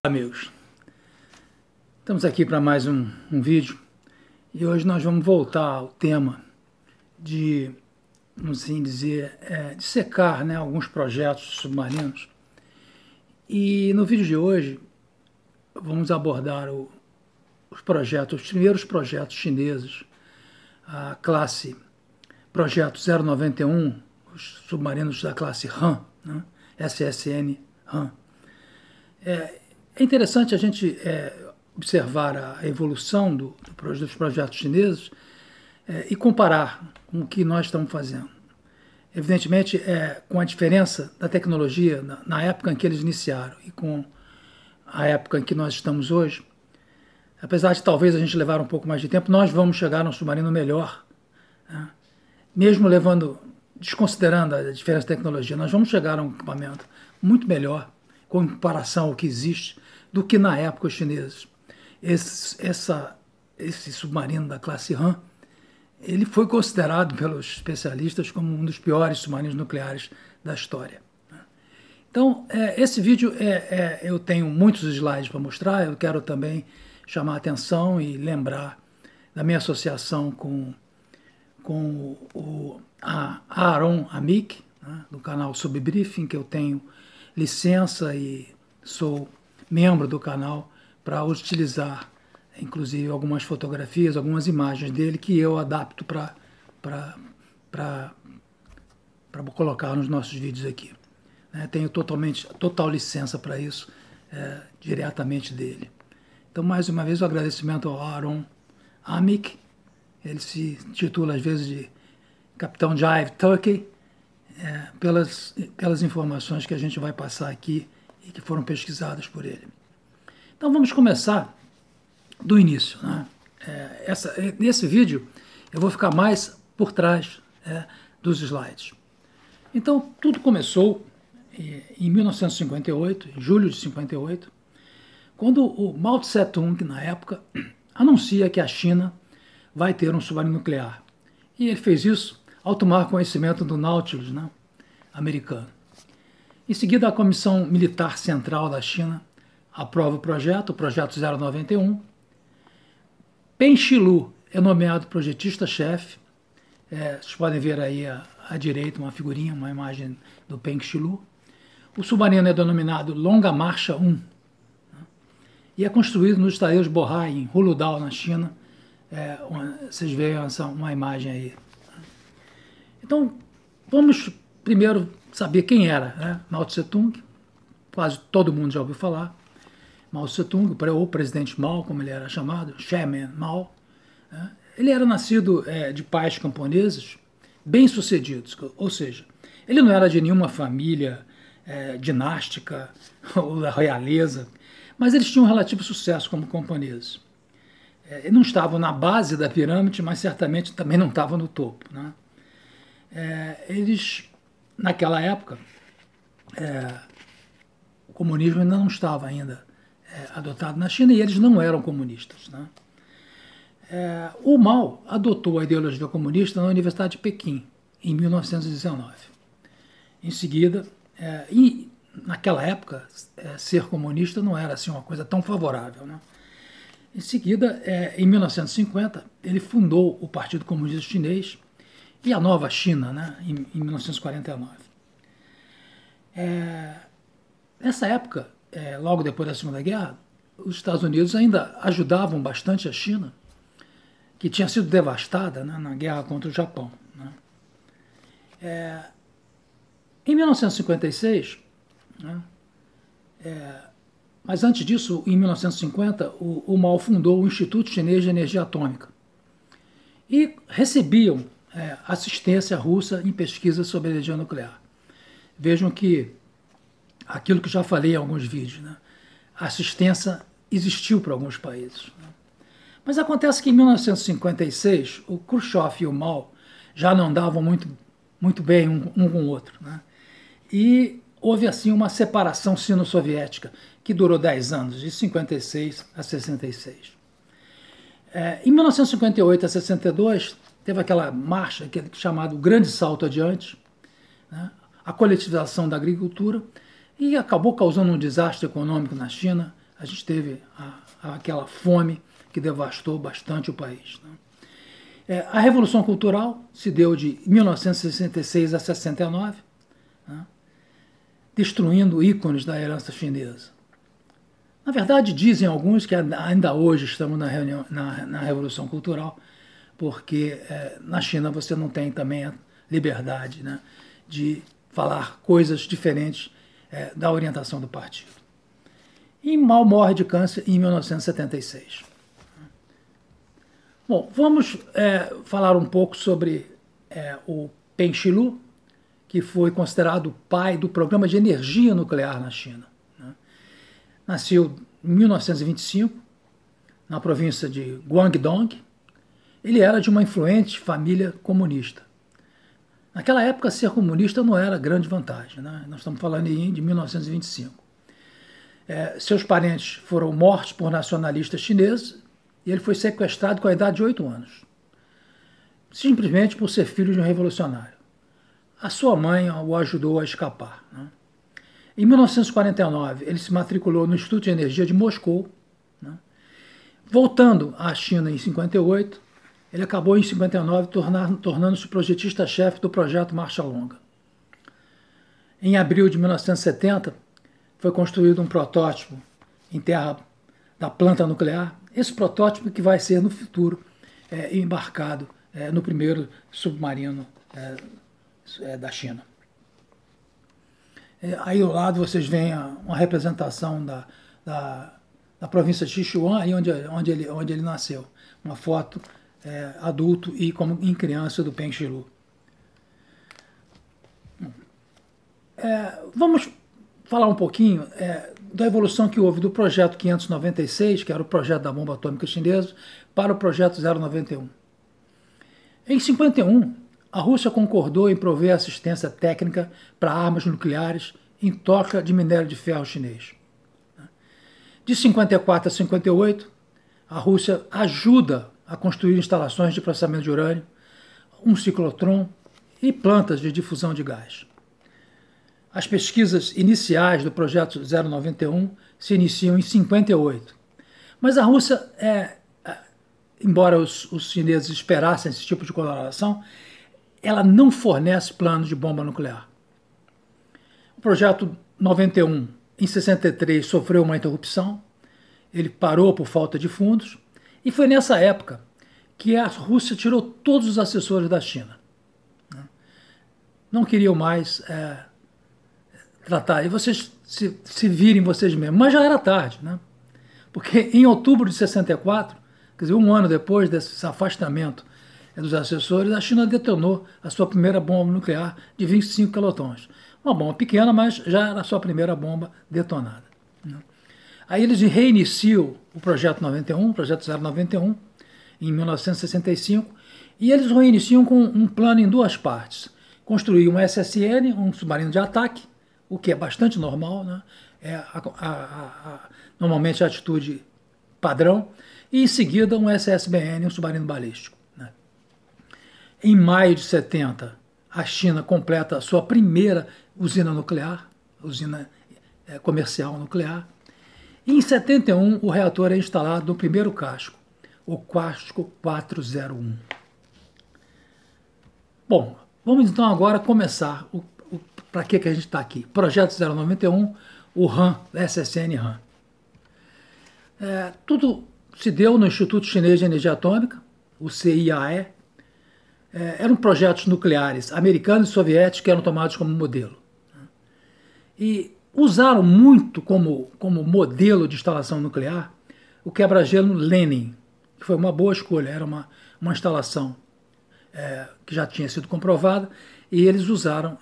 Amigos, estamos aqui para mais um vídeo e hoje nós vamos voltar ao tema de, vamos assim dizer, dissecar, né, alguns projetos submarinos. E no vídeo de hoje vamos abordar os primeiros projetos chineses, a classe Projeto 091, os submarinos da classe Han, né, SSN Han. É interessante a gente observar a evolução dos projetos chineses e comparar com o que nós estamos fazendo. Evidentemente, com a diferença da tecnologia na época em que eles iniciaram e com a época em que nós estamos hoje, apesar de talvez a gente levar um pouco mais de tempo, nós vamos chegar a um submarino melhor, né? Mesmo desconsiderando a diferença de tecnologia, nós vamos chegar a um equipamento muito melhor com comparação ao que existe do que na época os chineses. Esse submarino da classe Han, ele foi considerado pelos especialistas como um dos piores submarinos nucleares da história. Então, esse vídeo, eu tenho muitos slides para mostrar, eu quero também chamar a atenção e lembrar da minha associação com a Aaron Amick, né, do canal Subbriefing, que eu tenho licença e sou membro do canal para utilizar, inclusive, algumas fotografias, algumas imagens dele que eu adapto para colocar nos nossos vídeos aqui. Tenho total licença para isso, diretamente dele. Então, mais uma vez, o agradecimento ao Aaron Amick. Ele se titula, às vezes, de Capitão Jive Turkey, pelas informações que a gente vai passar aqui e que foram pesquisadas por ele. Então vamos começar do início, né? Nesse vídeo eu vou ficar mais por trás dos slides. Então tudo começou em 1958, em julho de 58, quando o Mao Tse-tung, na época, anuncia que a China vai ter um submarino nuclear. E ele fez isso ao tomar conhecimento do Nautilus, né, americano. Em seguida, a Comissão Militar Central da China aprova o projeto 091. Peng Xilu é nomeado projetista-chefe. Vocês podem ver aí à direita uma figurinha, uma imagem do Peng Xilu. O submarino é denominado Longa Marcha 1, né, e é construído nos estaleiros Bohai, em Huludao, na China. Vocês veem uma imagem aí. Então, vamos primeiro saber quem era, né? Mao Tse-tung. Quase todo mundo já ouviu falar. Mao Tse-tung, ou presidente Mao, como ele era chamado, Chairman Mao. Né? Ele era nascido de pais camponeses, bem-sucedidos, ou seja, ele não era de nenhuma família dinástica ou da realeza, mas eles tinham um relativo sucesso como camponeses. Não estavam na base da pirâmide, mas certamente também não estavam no topo, né? Eles, naquela época, o comunismo ainda não estava adotado na China e eles não eram comunistas, né? O Mao adotou a ideologia comunista na Universidade de Pequim, em 1919. Em seguida, naquela época, ser comunista não era assim uma coisa tão favorável, né? Em seguida, em 1950, ele fundou o Partido Comunista Chinês e a Nova China, né, em 1949. Nessa época, logo depois da Segunda Guerra, os Estados Unidos ainda ajudavam bastante a China, que tinha sido devastada, né, na guerra contra o Japão, né. Em 1956, né, mas antes disso, em 1950, o Mao fundou o Instituto Chinês de Energia Atômica e recebiam assistência russa em pesquisas sobre energia nuclear. Vejam que aquilo que já falei em alguns vídeos, né? A assistência existiu para alguns países, né? Mas acontece que em 1956 o Khrushchev e o Mao já não andavam muito bem um com o outro, né? E houve assim uma separação sino-soviética que durou 10 anos, de 56 a 66. Em 1958 a 62, teve aquela marcha chamada Grande Salto Adiante, né? A coletivização da agricultura, e acabou causando um desastre econômico na China, a gente teve aquela fome que devastou bastante o país, né? A Revolução Cultural se deu de 1966 a 69, né, destruindo ícones da herança chinesa. Na verdade, dizem alguns que ainda hoje estamos na Revolução Cultural, porque na China você não tem também a liberdade, né, de falar coisas diferentes da orientação do partido. E Mao morre de câncer em 1976. Bom, vamos falar um pouco sobre o Peng Xilu, que foi considerado o pai do programa de energia nuclear na China, né? Nasceu em 1925, na província de Guangdong. Ele era de uma influente família comunista. Naquela época, ser comunista não era grande vantagem, né? Nós estamos falando aí de 1925. Seus parentes foram mortos por nacionalistas chineses e ele foi sequestrado com a idade de 8 anos, simplesmente por ser filho de um revolucionário. A sua mãe o ajudou a escapar, né? Em 1949, ele se matriculou no Instituto de Energia de Moscou, né? Voltando à China em 58, ele acabou em 59 tornando-se projetista-chefe do projeto Marcha Longa. Em abril de 1970, foi construído um protótipo em terra da planta nuclear, esse protótipo que vai ser no futuro embarcado no primeiro submarino da China. Aí ao lado vocês veem uma representação da província de Sichuan, aí onde ele nasceu. Uma foto adulto e como em criança do Peng Xilu. Vamos falar um pouquinho da evolução que houve do projeto 596, que era o projeto da bomba atômica chinesa, para o projeto 091. Em 51, a Rússia concordou em prover assistência técnica para armas nucleares em troca de minério de ferro chinês. De 54 a 58, a Rússia ajuda a construir instalações de processamento de urânio, um ciclotron e plantas de difusão de gás. As pesquisas iniciais do projeto 091 se iniciam em 58. Mas a Rússia, embora os chineses esperassem esse tipo de colaboração, ela não fornece planos de bomba nuclear. O projeto 91, em 63, sofreu uma interrupção, ele parou por falta de fundos, e foi nessa época que a Rússia tirou todos os assessores da China. Não queriam mais tratar, e vocês se virem vocês mesmos, mas já era tarde, né? Porque em outubro de 64, quer dizer, um ano depois desse afastamento dos assessores, a China detonou a sua primeira bomba nuclear de 25 quilotons. Uma bomba pequena, mas já era a sua primeira bomba detonada, né? Aí eles reiniciam o projeto 91, o projeto 091, em 1965, e eles reiniciam com um plano em duas partes. Construir um SSN, um submarino de ataque, o que é bastante normal, né? Normalmente a atitude padrão, e em seguida um SSBN, um submarino balístico, né? Em maio de 70, a China completa a sua primeira usina nuclear, usina comercial nuclear, e em 71 o reator é instalado no primeiro casco, o casco 401. Bom, vamos então agora começar para que a gente está aqui. Projeto 091, o RAM, SSN RAM. Tudo se deu no Instituto Chinês de Energia Atômica, o CIAE. Eram projetos nucleares americanos e soviéticos que eram tomados como modelo. E usaram muito como modelo de instalação nuclear o quebra-gelo Lenin, que foi uma boa escolha, era uma instalação que já tinha sido comprovada, e eles usaram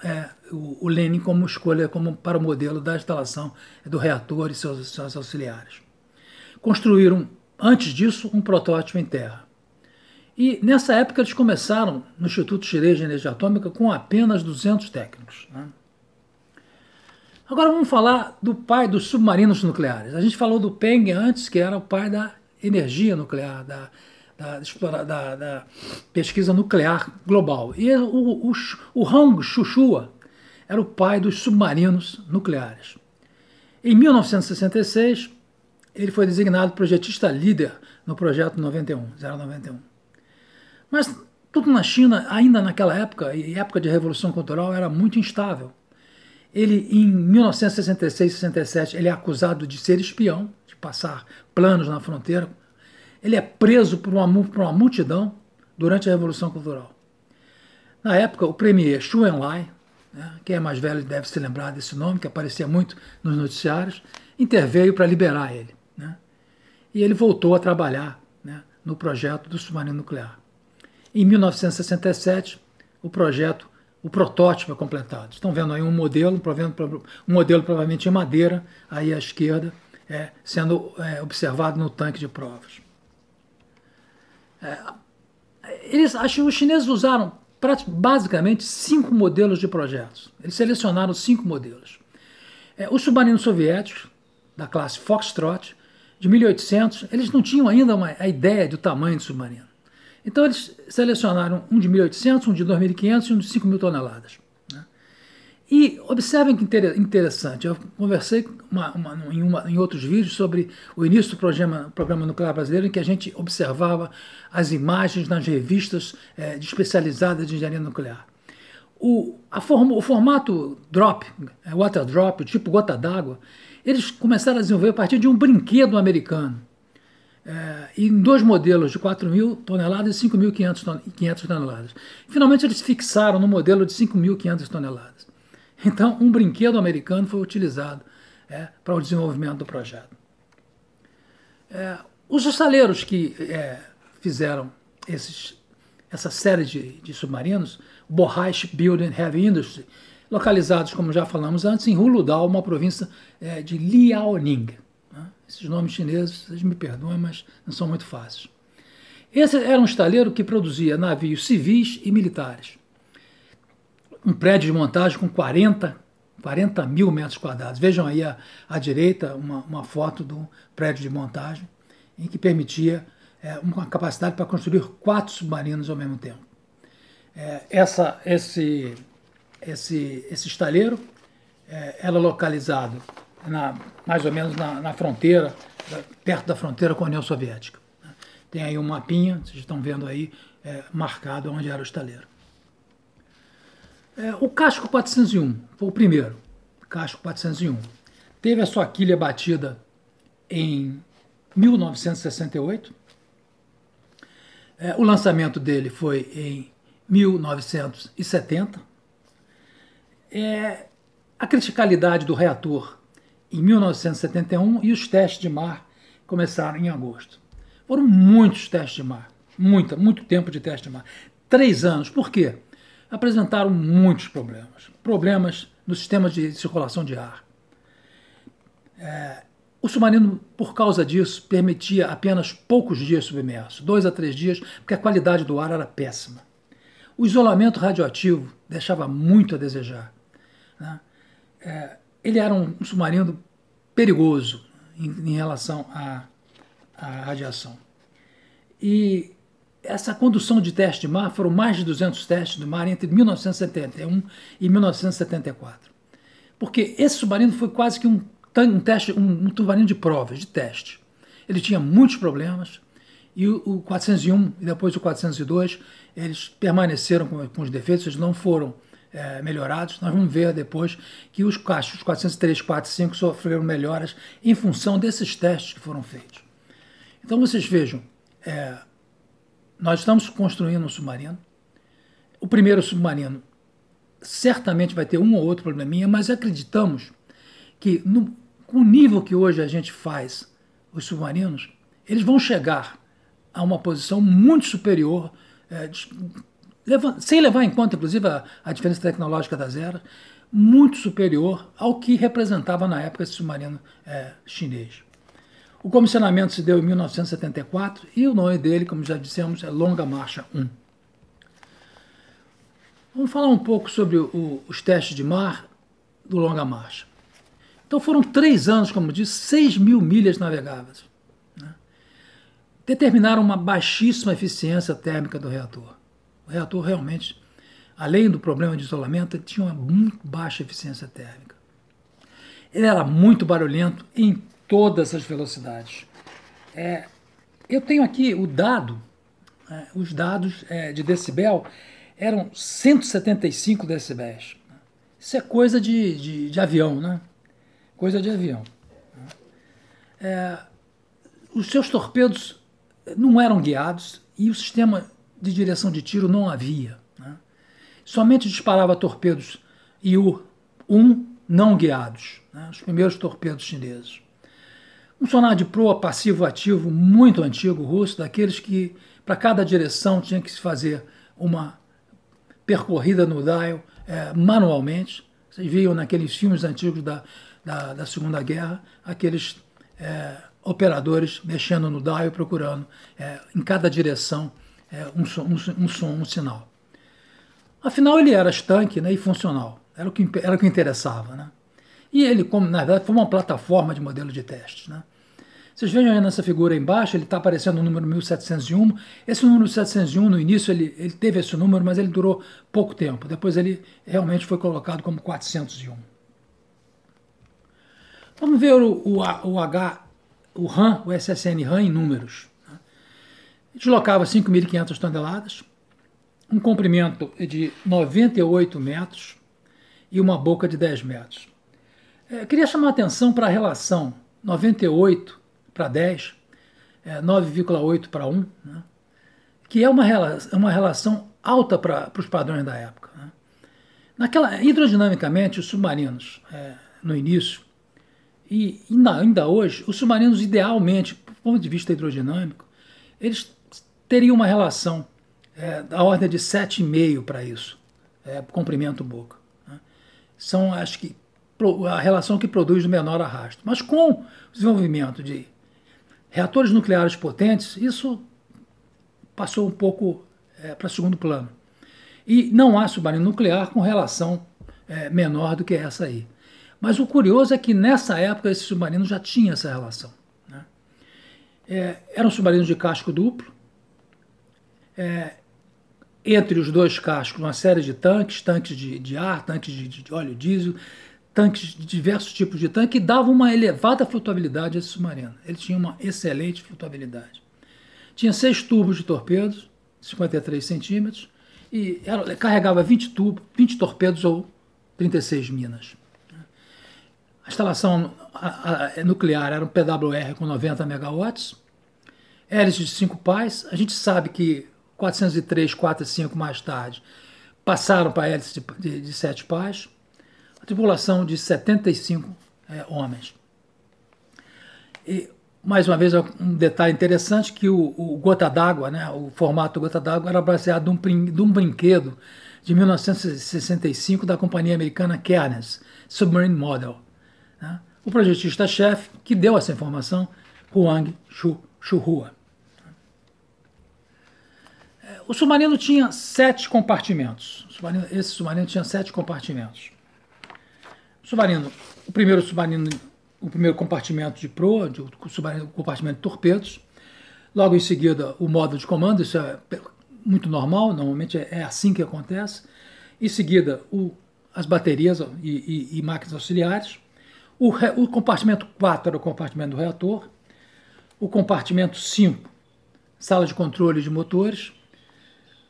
o Lenin como escolha para o modelo da instalação do reator e seus auxiliares. Construíram, antes disso, um protótipo em terra. E nessa época eles começaram no Instituto Chinês de Energia Atômica com apenas 200 técnicos, né? Agora vamos falar do pai dos submarinos nucleares. A gente falou do Peng antes, que era o pai da energia nuclear, da pesquisa nuclear global. E o Hong Shushua era o pai dos submarinos nucleares. Em 1966, ele foi designado projetista líder no projeto 091. Mas tudo na China, ainda naquela época, e época de Revolução Cultural, era muito instável. Ele, em 1966 e 67, ele é acusado de ser espião, de passar planos na fronteira. Ele é preso por uma multidão durante a Revolução Cultural. Na época, o premier Xu Enlai, né, quem é mais velho deve se lembrar desse nome, que aparecia muito nos noticiários, interveio para liberar ele. Né? E ele voltou a trabalhar, né, no projeto do submarino nuclear. Em 1967, o protótipo é completado. Estão vendo aí um modelo provavelmente em madeira, aí à esquerda, sendo observado no tanque de provas. Os chineses usaram basicamente 5 modelos de projetos. Eles selecionaram 5 modelos. Os submarinos soviéticos, da classe Foxtrot, de 1800, eles não tinham ainda a ideia do tamanho do submarino. Então eles selecionaram um de 1.800, um de 2.500 e um de 5.000 toneladas. Né? E observem que interessante, eu conversei em outros vídeos sobre o início do programa nuclear brasileiro, em que a gente observava as imagens nas revistas especializadas de engenharia nuclear. O formato drop, water drop, o tipo gota d'água, eles começaram a desenvolver a partir de um brinquedo americano. Em 2 modelos de 4.000 toneladas e 5.500 toneladas. Finalmente eles fixaram no modelo de 5.500 toneladas. Então um brinquedo americano foi utilizado para o desenvolvimento do projeto. Os estaleiros que fizeram essa série de submarinos, Bohai Shipbuilding Heavy Industry, localizados, como já falamos antes, em Huludao, uma província de Liaoning. Esses nomes chineses, vocês me perdoem, mas não são muito fáceis. Esse era um estaleiro que produzia navios civis e militares. Um prédio de montagem com 40 mil metros quadrados. Vejam aí à direita uma foto do prédio de montagem, em que permitia uma capacidade para construir 4 submarinos ao mesmo tempo. Esse estaleiro era localizado mais ou menos na fronteira, perto da fronteira com a União Soviética. Tem aí um mapinha, vocês estão vendo aí, marcado onde era o estaleiro. O Casco 401 foi o primeiro, Casco 401. Teve a sua quilha batida em 1968. O lançamento dele foi em 1970. A criticalidade do reator em 1971 e os testes de mar começaram em agosto. Foram muitos testes de mar, muito tempo de teste de mar. 3 anos. Por quê? Apresentaram muitos problemas. Problemas no sistema de circulação de ar. O submarino, por causa disso, permitia apenas poucos dias submerso, 2 a 3 dias, porque a qualidade do ar era péssima. O isolamento radioativo deixava muito a desejar. Né? Ele era um submarino perigoso em relação à radiação. E essa condução de teste de mar foram mais de 200 testes de mar entre 1971 e 1974. Porque esse submarino foi quase que um submarino de provas, de teste. Ele tinha muitos problemas e o 401 e depois o 402, eles permaneceram com os defeitos, eles não foram melhorados. Nós vamos ver depois que os 403, 4 e 5 sofreram melhoras em função desses testes que foram feitos. Então vocês vejam, nós estamos construindo um submarino. O primeiro submarino certamente vai ter um ou outro probleminha, mas acreditamos que com o nível que hoje a gente faz os submarinos, eles vão chegar a uma posição muito superior, sem levar em conta, inclusive, a diferença tecnológica das eras, muito superior ao que representava na época esse submarino chinês. O comissionamento se deu em 1974 e o nome dele, como já dissemos, é Longa Marcha 1. Vamos falar um pouco sobre os testes de mar do Longa Marcha. Então foram 3 anos, como disse, 6.000 milhas navegáveis. Né? Determinaram uma baixíssima eficiência térmica do reator. O reator realmente, além do problema de isolamento, ele tinha uma muito baixa eficiência térmica. Ele era muito barulhento em todas as velocidades. Eu tenho aqui o dado, os dados de decibel eram 175 decibéis. Isso é coisa de avião, né? Coisa de avião. Os seus torpedos não eram guiados e o sistema de direção de tiro não havia, né? Somente disparava torpedos IU-1 não guiados, né? Os primeiros torpedos chineses. Um sonar de proa passivo-ativo muito antigo, russo, daqueles que para cada direção tinha que se fazer uma percorrida no dial manualmente. Vocês viam naqueles filmes antigos da Segunda Guerra, aqueles operadores mexendo no dial, procurando em cada direção um sinal. Afinal, ele era estanque, né, e funcional. Era o que interessava, né? E ele, como na verdade, foi uma plataforma de modelo de testes, né? Vocês vejam aí nessa figura aí embaixo, ele está aparecendo o número 1701. Esse número 1701, no início, ele teve esse número, mas ele durou pouco tempo. Depois ele realmente foi colocado como 401. Vamos ver o RAM, o SSN RAM em números. Deslocava 5.500 toneladas, um comprimento de 98 metros e uma boca de 10 metros. Eu queria chamar a atenção para a relação 98 para 10, 9,8 para 1, né? Que é uma relação alta para os padrões da época, né? Hidrodinamicamente, os submarinos, no início, e ainda hoje, os submarinos, idealmente, do ponto de vista hidrodinâmico, eles teriam uma relação da ordem de 7,5 para isso, comprimento boca, né? São, acho que, a relação que produz o menor arrasto. Mas com o desenvolvimento de reatores nucleares potentes, isso passou um pouco para segundo plano. E não há submarino nuclear com relação menor do que essa aí. Mas o curioso é que nessa época esse submarino já tinha essa relação, né? Eram submarinos de casco duplo, entre os dois cascos uma série de tanques de ar, tanques de óleo diesel, tanques de diversos tipos de tanque, que davam uma elevada flutuabilidade a esse submarino. Ele tinha uma excelente flutuabilidade. Tinha 6 tubos de torpedos, 53 centímetros, e carregava 20 torpedos ou 36 minas. A instalação nuclear era um PWR com 90 megawatts, hélices de 5 pás. A gente sabe que 403, 4 e 5 mais tarde passaram para hélices de 7 pás. A tripulação de 75 homens. E, mais uma vez, um detalhe interessante, que o gota d'água, né, o formato gota d'água, era baseado de um brinquedo de 1965 da companhia americana Cairns, Submarine Model, né? O projetista-chefe que deu essa informação, Huang Chuhua. O submarino tinha 7 compartimentos. Esse submarino tinha 7 compartimentos. O primeiro compartimento de proa, o compartimento de torpedos. Logo em seguida, o módulo de comando, isso é muito normal, normalmente é assim que acontece. Em seguida, as baterias e máquinas auxiliares. O compartimento 4 era o compartimento do reator. O compartimento 5, sala de controle de motores.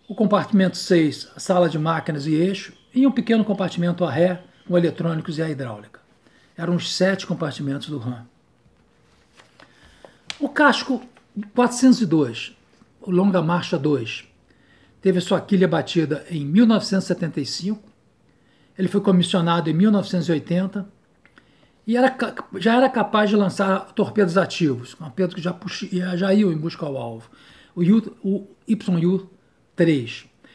O compartimento 6, sala de máquinas e eixo. E um pequeno compartimento a ré, com eletrônicos e a hidráulica. Eram os 7 compartimentos do RAM. O casco 402, o Longa Marcha 2, teve sua quilha batida em 1975. Ele foi comissionado em 1980 e já era capaz de lançar torpedos ativos, torpedos que já iam em busca ao alvo, o YU-3.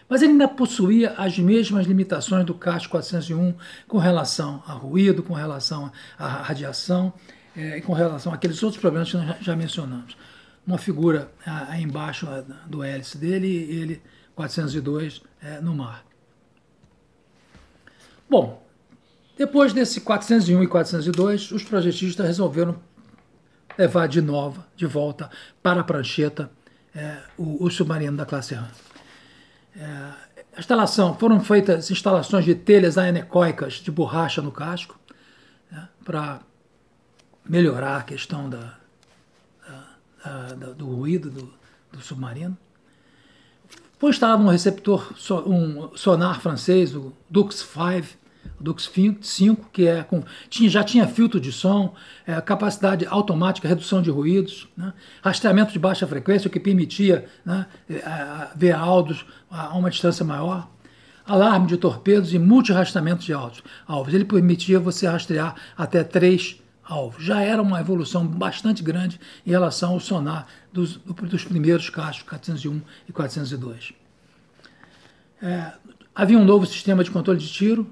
Mas ele ainda possuía as mesmas limitações do casco 401 com relação a ruído, com relação à radiação e com relação àqueles outros problemas que nós já mencionamos. Uma figura aí embaixo do hélice dele e ele 402 no mar. Bom, depois desse 401 e 402, os projetistas resolveram levar de volta para a prancheta o submarino da classe RAM. Foram feitas instalações de telhas anecoicas de borracha no casco, né, para melhorar a questão do ruído do submarino. Foi instalado um receptor, um sonar francês, o Dux 5, que já tinha filtro de som, capacidade automática, redução de ruídos, né, rastreamento de baixa frequência, o que permitia, né, ver alvos a uma distância maior, alarme de torpedos e multirastreamento de alvos. Ele permitia você rastrear até 3 alvos. Já era uma evolução bastante grande em relação ao sonar dos primeiros cascos, 401 e 402. Havia um novo sistema de controle de tiro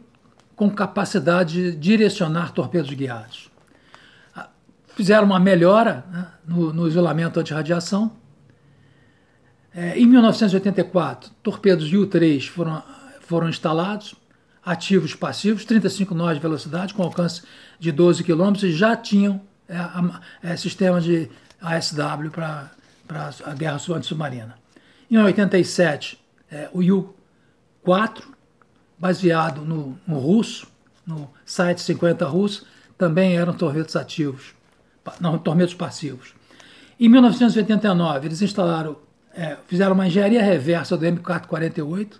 com capacidade de direcionar torpedos guiados. Fizeram uma melhora, né, no isolamento anti-radiação. Em 1984, torpedos U-3 foram instalados, ativos passivos, 35 nós de velocidade, com alcance de 12 km, e já tinham sistema de ASW para a guerra antissubmarina. Em 87, o U-4, baseado no russo, no Site 50 russo, também eram torpedos ativos, não, torpedos passivos. Em 1989, eles fizeram uma engenharia reversa do MK-48,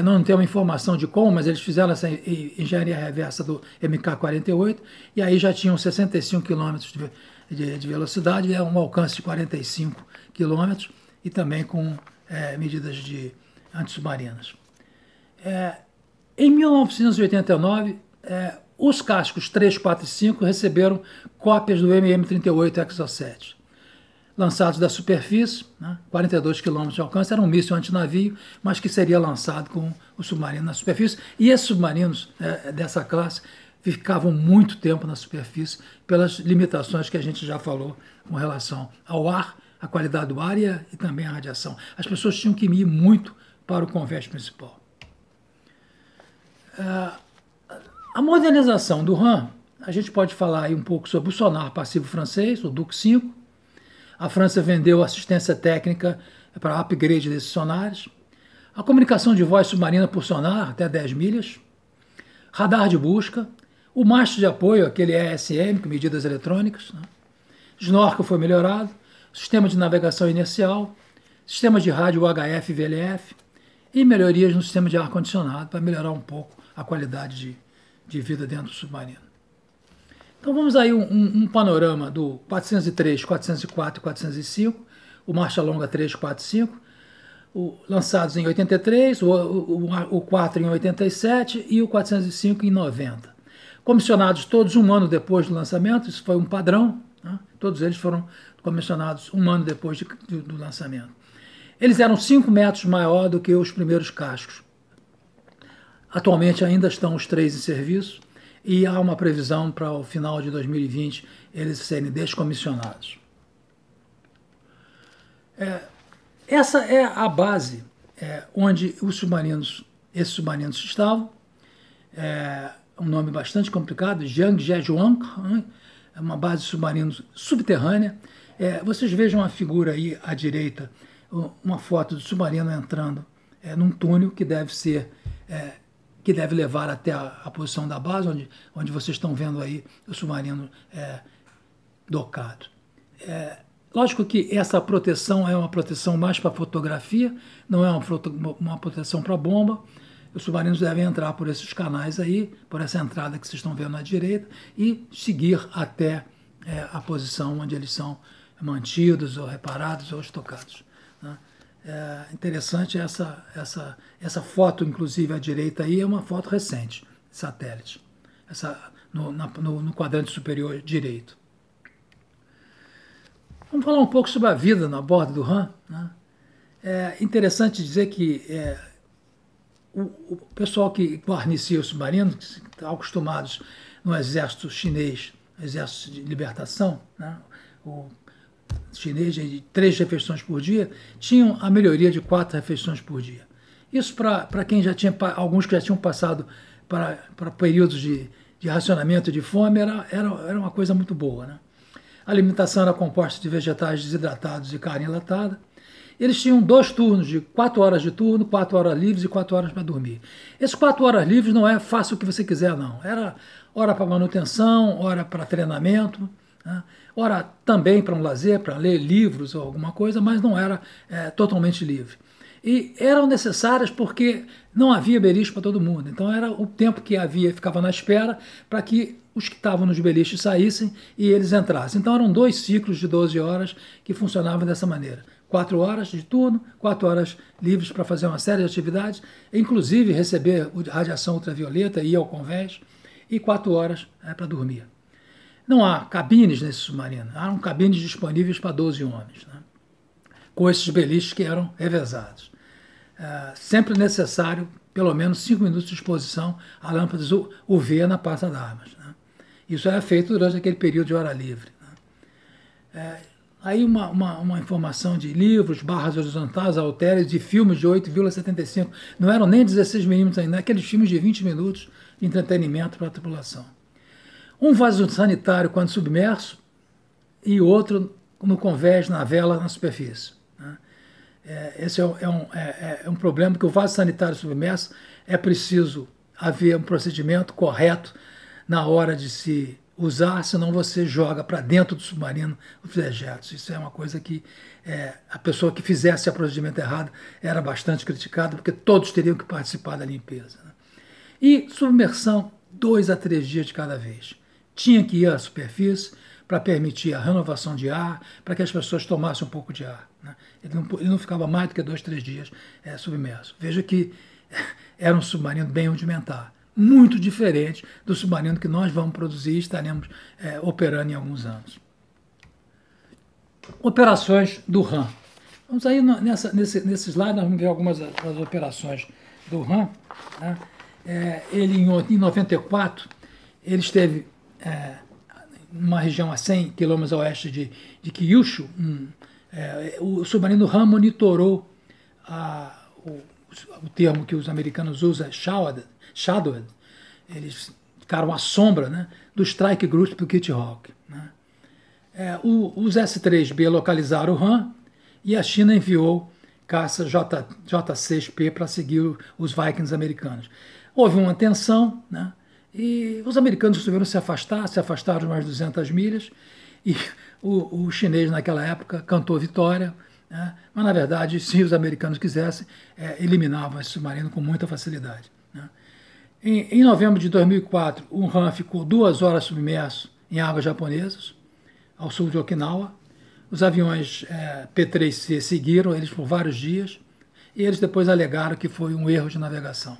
não temos informação de como, mas eles fizeram essa engenharia reversa do MK-48, e aí já tinham 65 km de velocidade, um alcance de 45 km, e também com medidas de antissubmarinas. Em 1989, os cascos 3, 4 e 5 receberam cópias do MM-38 Exocet, lançados da superfície, né, 42 km de alcance, era um míssil antinavio, mas que seria lançado com o submarino na superfície. E esses submarinos dessa classe ficavam muito tempo na superfície pelas limitações que a gente já falou com relação ao ar, a qualidade do ar e também a radiação. As pessoas tinham que ir muito para o convés principal. A modernização do RAM, a gente pode falar aí um pouco sobre o sonar passivo francês, o Dux 5. A França vendeu assistência técnica para upgrade desses sonares. A comunicação de voz submarina por sonar, até 10 milhas. Radar de busca. O mastro de apoio, aquele ESM, com medidas eletrônicas. Né? Snorkel foi melhorado. Sistema de navegação inercial. Sistema de rádio UHF e VLF. E melhorias no sistema de ar-condicionado para melhorar um pouco a qualidade de vida dentro do submarino. Então vamos aí um panorama do 403, 404 e 405, o Marcha Longa 3, 4 e 5, lançados em 83, o 4 em 87 e o 405 em 90. Comissionados todos um ano depois do lançamento, isso foi um padrão, né? Todos eles foram comissionados um ano depois do lançamento. Eles eram 5 metros maior do que os primeiros cascos. Atualmente ainda estão os 3 em serviço, e há uma previsão para o final de 2020 eles serem descomissionados. Essa é a base onde esses submarinos estavam. Um nome bastante complicado, Jiangjejuang, é uma base de submarinos subterrânea. Vocês vejam a figura aí à direita, uma foto do submarino entrando num túnel que deve levar até a posição da base, onde vocês estão vendo aí o submarino docado. Lógico que essa proteção é uma proteção mais para fotografia, não é uma proteção para bomba. Os submarinos devem entrar por esses canais aí, por essa entrada que vocês estão vendo à direita, e seguir até a posição onde eles são mantidos, ou reparados, ou estocados. Né? Interessante essa foto, inclusive à direita aí, é uma foto recente, satélite, no quadrante superior direito. Vamos falar um pouco sobre a vida na bordo do RAM. Né? É interessante dizer que o pessoal que guarnecia o submarino, que estão acostumados no exército chinês, exército de libertação, né? O chinês de 3 refeições por dia, tinham a melhoria de 4 refeições por dia. Isso para quem já tinha, alguns que já tinham passado para períodos de racionamento de fome, era uma coisa muito boa. Né? A alimentação era composta de vegetais desidratados e carne enlatada, eles tinham 2 turnos de 4 horas de turno, 4 horas livres e 4 horas para dormir. Esses 4 horas livres não é faça o que você quiser, não. Era hora para manutenção, hora para treinamento, né? Hora também para um lazer, para ler livros ou alguma coisa, mas não era totalmente livre. E eram necessárias porque não havia beliche para todo mundo. Então era o tempo que havia, ficava na espera para que os que estavam nos beliches saíssem e eles entrassem. Então eram 2 ciclos de 12 horas que funcionavam dessa maneira. 4 horas de turno, 4 horas livres para fazer uma série de atividades, inclusive receber radiação ultravioleta e ir ao convés, e 4 horas para dormir. Não há cabines nesse submarino, há cabines disponíveis para 12 homens, né? Com esses beliches que eram revezados. Sempre necessário, pelo menos 5 minutos de exposição a lâmpadas UV na pasta d'armas, né? Isso era feito durante aquele período de hora livre, né? Aí uma informação de livros, barras horizontais, halteres, de filmes de 8,75. Não eram nem 16 milímetros ainda, aqueles filmes de 20 minutos de entretenimento para a tripulação. Um vaso sanitário quando submerso e outro no convés, na vela, na superfície, né? Esse é um problema, porque o vaso sanitário submerso é preciso haver um procedimento correto na hora de se usar, senão você joga para dentro do submarino os dejetos. Isso é uma coisa que a pessoa que fizesse o procedimento errado era bastante criticada, porque todos teriam que participar da limpeza, né? E submersão 2 a 3 dias de cada vez. Tinha que ir à superfície para permitir a renovação de ar, para que as pessoas tomassem um pouco de ar, né? Ele não ficava mais do que 2, 3 dias submerso. Veja que era um submarino bem rudimentar, muito diferente do submarino que nós vamos produzir e estaremos operando em alguns anos. Operações do RAM. Vamos aí nesse slide, nós vamos ver algumas das operações do RAM, né? Ele, em 94, ele esteve numa região a 100 km a oeste de Kyushu. O submarino RAM monitorou o termo que os americanos usam, shadowed. Eles ficaram à sombra, né, do Strike Group do Kitty Hawk, né? Os S-3B localizaram o RAM e a China enviou caça J-6P para seguir os Vikings americanos. Houve uma tensão, né? E os americanos resolveram se afastaram de umas 200 milhas, e o chinês naquela época cantou vitória, né? Mas na verdade, se os americanos quisessem, eliminavam esse submarino com muita facilidade, né? Em novembro de 2004, o RAM ficou 2 horas submerso em águas japonesas, ao sul de Okinawa. Os aviões P-3C seguiram eles por vários dias, e eles depois alegaram que foi um erro de navegação.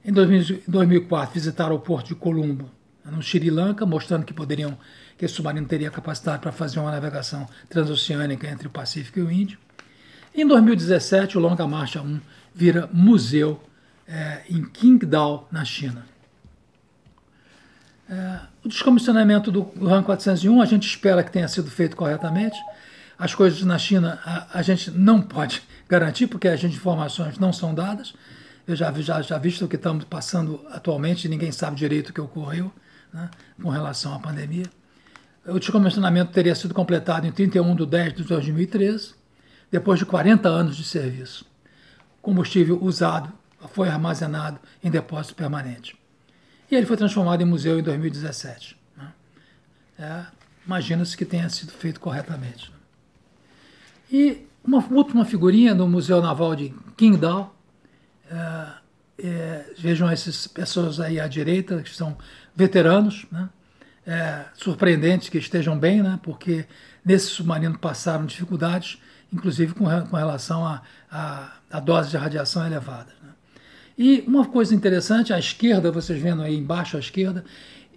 Em 2004, visitaram o porto de Colombo, no Sri Lanka, mostrando que esse submarino teria capacidade para fazer uma navegação transoceânica entre o Pacífico e o Índio. Em 2017, o Longa Marcha 1 vira museu em Qingdao, na China. O descomissionamento do RAM 401, a gente espera que tenha sido feito corretamente. As coisas na China a gente não pode garantir, porque as informações não são dadas. Eu já visto o que estamos passando atualmente, ninguém sabe direito o que ocorreu, né, com relação à pandemia. O descomissionamento teria sido completado em 31/10/2013, depois de 40 anos de serviço. O combustível usado foi armazenado em depósito permanente. E ele foi transformado em museu em 2017. Né? Imagina-se que tenha sido feito corretamente. E uma última figurinha do Museu Naval de Qingdao. Vejam essas pessoas aí à direita, que são veteranos, né? Surpreendente que estejam bem, né? Porque nesse submarino passaram dificuldades, inclusive com relação à dose de radiação elevada, né? E uma coisa interessante, à esquerda, vocês vendo aí embaixo à esquerda,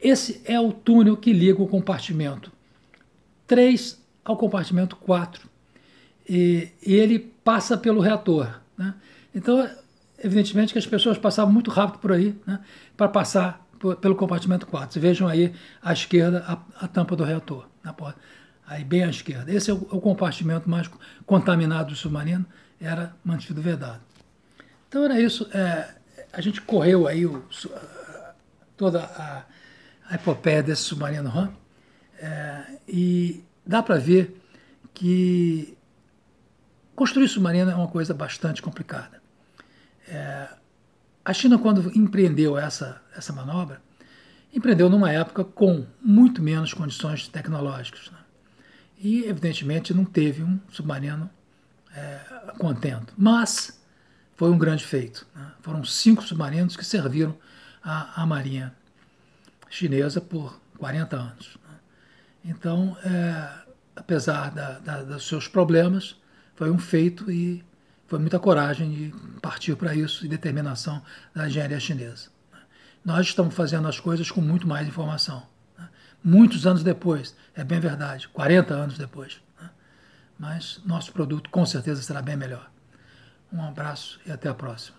esse é o túnel que liga o compartimento 3 ao compartimento 4. E ele passa pelo reator, né? Então, evidentemente que as pessoas passavam muito rápido por aí, né, para passar pelo compartimento 4. Vocês vejam aí à esquerda a tampa do reator, na porta. Aí bem à esquerda. Esse é o compartimento mais contaminado do submarino, era mantido vedado. Então era isso. A gente correu aí toda a epopeia desse submarino RAM, e dá para ver que Construir submarino é uma coisa bastante complicada. A China, quando empreendeu essa manobra, empreendeu numa época com muito menos condições tecnológicas, né? E, evidentemente, não teve um submarino contento. Mas foi um grande feito, né? Foram 5 submarinos que serviram à Marinha chinesa por 40 anos, né? Então, apesar dos seus problemas, foi um feito e foi muita coragem de partir para isso e determinação da engenharia chinesa. Nós estamos fazendo as coisas com muito mais informação, né? Muitos anos depois, é bem verdade, 40 anos depois, né? Mas nosso produto com certeza será bem melhor. Um abraço e até a próxima.